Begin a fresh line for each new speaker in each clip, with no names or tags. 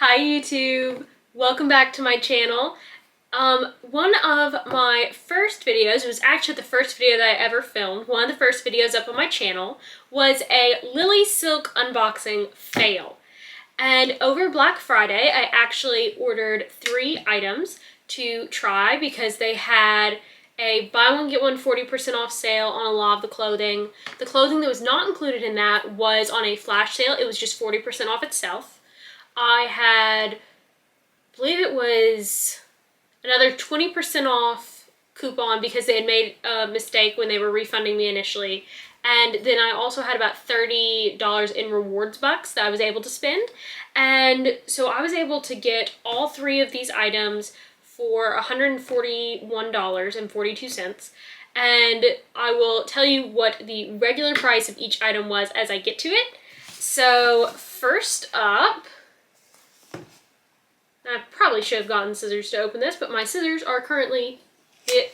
Hi YouTube! Welcome back to my channel. One of my first videos, it was actually the first video that I ever filmed, one of the first videos up on my channel, was a Lily Silk unboxing fail. And over Black Friday, I actually ordered 3 items to try because they had a buy one get one 40% off sale on a lot of the clothing. The clothing that was not included in that was on a flash sale. It was just 40% off itself. I had, I believe it was another 20% off coupon because they had made a mistake when they were refunding me initially. And then I also had about $30 in rewards bucks that I was able to spend. And so I was able to get all 3 of these items for $141.42. And I will tell you what the regular price of each item was as I get to it. So first up, I probably should have gotten scissors to open this, but my scissors are currently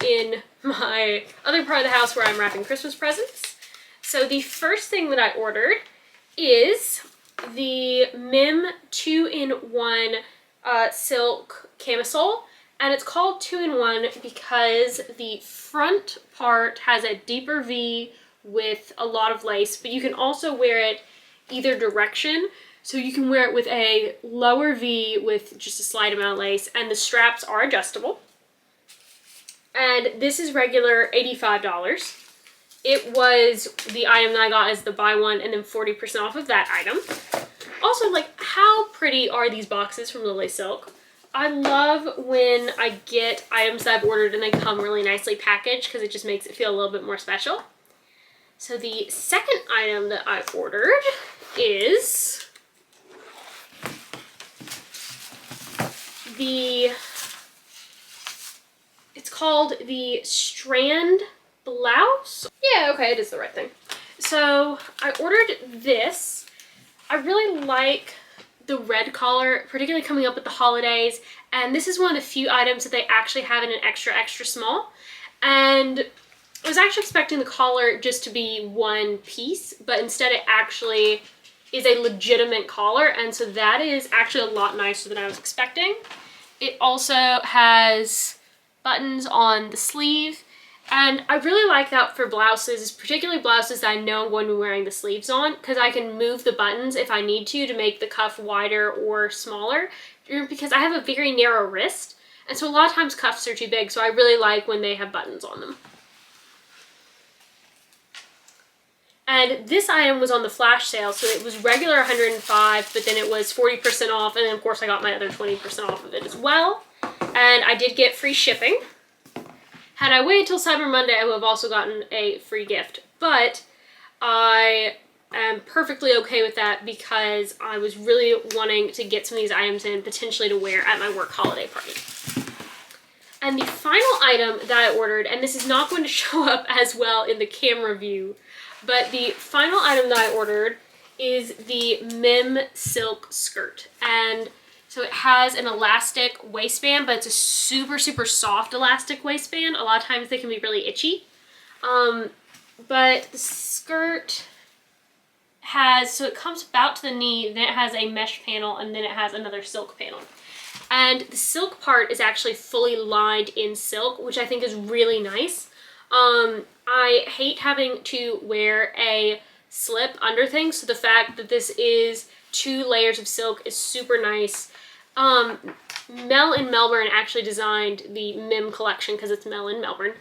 in my other part of the house where I'm wrapping Christmas presents. So the first thing that I ordered is the Mim 2-in-1 silk camisole. And it's called 2-in-1 because the front part has a deeper V with a lot of lace, but you can also wear it either direction. So you can wear it with a lower V with just a slight amount of lace, and the straps are adjustable. And this is regular $85. It was the item that I got as the buy one and then 40% off of that item. Also, like, how pretty are these boxes from Lily Silk? I love when I get items that I've ordered and they come really nicely packaged because it just makes it feel a little bit more special. So the second item that I ordered is it's called the Strand Blouse. Yeah, okay, it is the right thing. So I ordered this. I really like the red collar, particularly coming up with the holidays. And this is one of the few items that they actually have in an extra, extra small. And I was actually expecting the collar just to be one piece, but instead it actually is a legitimate collar. And so that is actually a lot nicer than I was expecting. It also has buttons on the sleeve, and I really like that for blouses, particularly blouses that I know I'm going to be wearing the sleeves on, because I can move the buttons if I need to make the cuff wider or smaller, because I have a very narrow wrist, and so a lot of times cuffs are too big, so I really like when they have buttons on them. And this item was on the flash sale, so it was regular $105, but then it was 40% off, and then of course I got my other 20% off of it as well. And I did get free shipping. Had I waited till Cyber Monday, I would have also gotten a free gift, but I am perfectly okay with that because I was really wanting to get some of these items in, potentially to wear at my work holiday party. And the final item that I ordered, and this is not going to show up as well in the camera view, but the final item that I ordered is the Mim silk skirt. And so it has an elastic waistband, but it's a super, super soft elastic waistband. A lot of times they can be really itchy. But the skirt has, so it comes about to the knee, then it has a mesh panel, and then it has another silk panel. And the silk part is actually fully lined in silk, which I think is really nice. I hate having to wear a slip under things, so the fact that this is 2 layers of silk is super nice. Mel in Melbourne actually designed the Mim collection because it's Mel in Melbourne,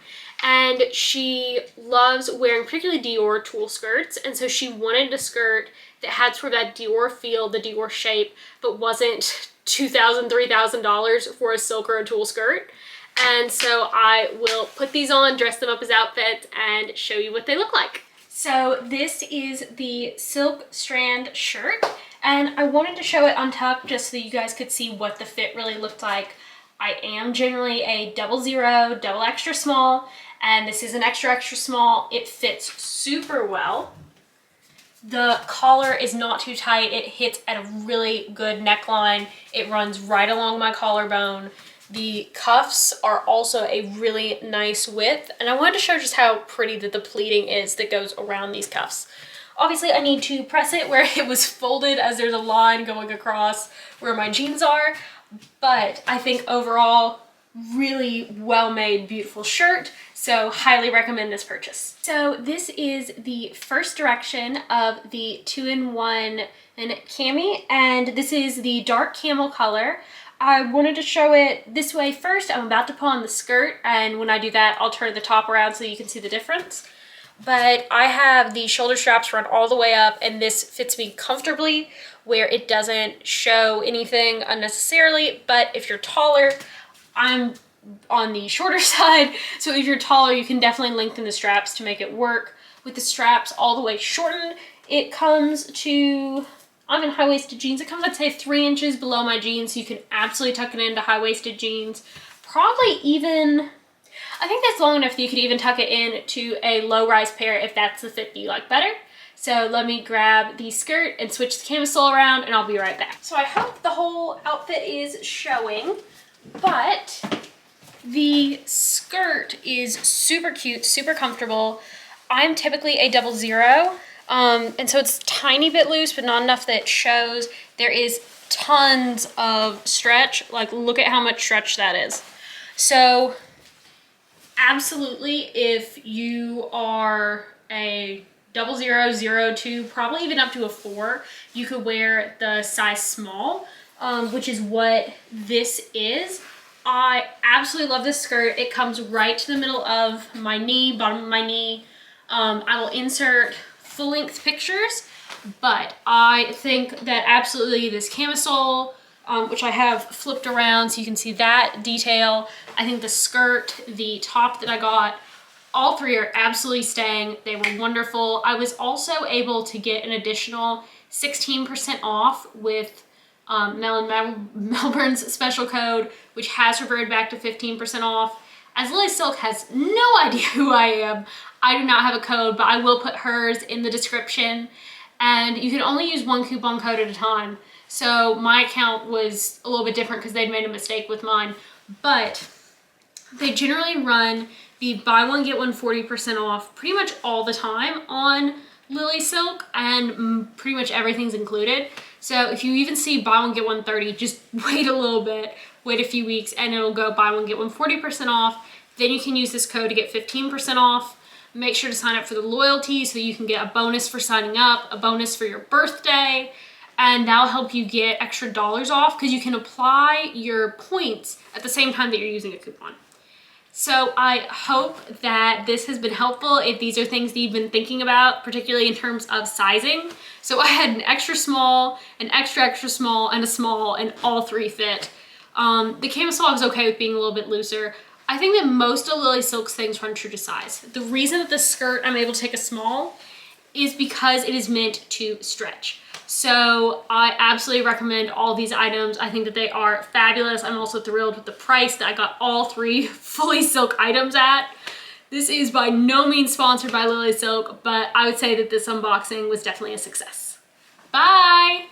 and she loves wearing particularly Dior tulle skirts, and so she wanted a skirt that had sort of that Dior feel, the Dior shape, but wasn't $2,000, $3,000 for a silk or a tulle skirt. And so I will put these on, dress them up as outfits, and show you what they look like. So this is the silk strand shirt, and I wanted to show it on top just so that you guys could see what the fit really looked like. I am generally a 00, double extra small, and this is an extra, extra small. It fits super well. The collar is not too tight. It hits at a really good neckline. It runs right along my collarbone. The cuffs are also a really nice width, and I wanted to show just how pretty that the pleating is that goes around these cuffs. Obviously I need to press it where it was folded, as there's a line going across where my jeans are, but I think overall really well made, beautiful shirt. So highly recommend this purchase. So this is the first direction of the 2-in-1 and cami, and this is the dark camel color. I wanted to show it this way first. I'm about to put on the skirt, and when I do that, I'll turn the top around so you can see the difference. But I have the shoulder straps run all the way up, and this fits me comfortably where it doesn't show anything unnecessarily. But if you're taller, I'm on the shorter side, so if you're taller, you can definitely lengthen the straps to make it work. With the straps all the way shortened, it comes to, I'm in high-waisted jeans, it comes, I'd say, 3 inches below my jeans, so you can absolutely tuck it into high-waisted jeans. Probably even, I think that's long enough that you could even tuck it in to a low-rise pair if that's the fit that you like better. So let me grab the skirt and switch the camisole around, and I'll be right back. So I hope the whole outfit is showing, but the skirt is super cute, super comfortable. I'm typically a 00, and so it's a tiny bit loose, but not enough that it shows. There is tons of stretch. Like, look at how much stretch that is. So absolutely, if you are a 00, 02, probably even up to a 4, you could wear the size small, which is what this is. I absolutely love this skirt. It comes right to the middle of my knee, bottom of my knee. I will insert full-length pictures, but I think that absolutely this camisole, which I have flipped around so you can see that detail. I think the skirt, the top that I got, all 3 are absolutely staying. They were wonderful. I was also able to get an additional 16% off with Melbourne's special code, which has reverted back to 15% off. As Lily Silk has no idea who I am, I do not have a code, but I will put hers in the description. And you can only use 1 coupon code at a time. So my account was a little bit different because they'd made a mistake with mine. But they generally run the buy one, get one 40% off pretty much all the time on Lily Silk, and pretty much everything's included. So if you even see buy one, get one 30, just wait a little bit, wait a few weeks, and it'll go buy one, get one 40% off. Then you can use this code to get 15% off. Make sure to sign up for the loyalty so you can get a bonus for signing up, a bonus for your birthday, and that'll help you get extra dollars off because you can apply your points at the same time that you're using a coupon. So I hope that this has been helpful if these are things that you've been thinking about, particularly in terms of sizing. So I had an extra small, an extra small, and a small, and all 3 fit. The camisole I was okay with being a little bit looser. I think that most of Lily Silk's things run true to size. The reason that the skirt I'm able to take a small is because it is meant to stretch. So I absolutely recommend all these items. I think that they are fabulous. I'm also thrilled with the price that I got all 3 fully silk items at. This is by no means sponsored by Lily Silk, but I would say that this unboxing was definitely a success. Bye!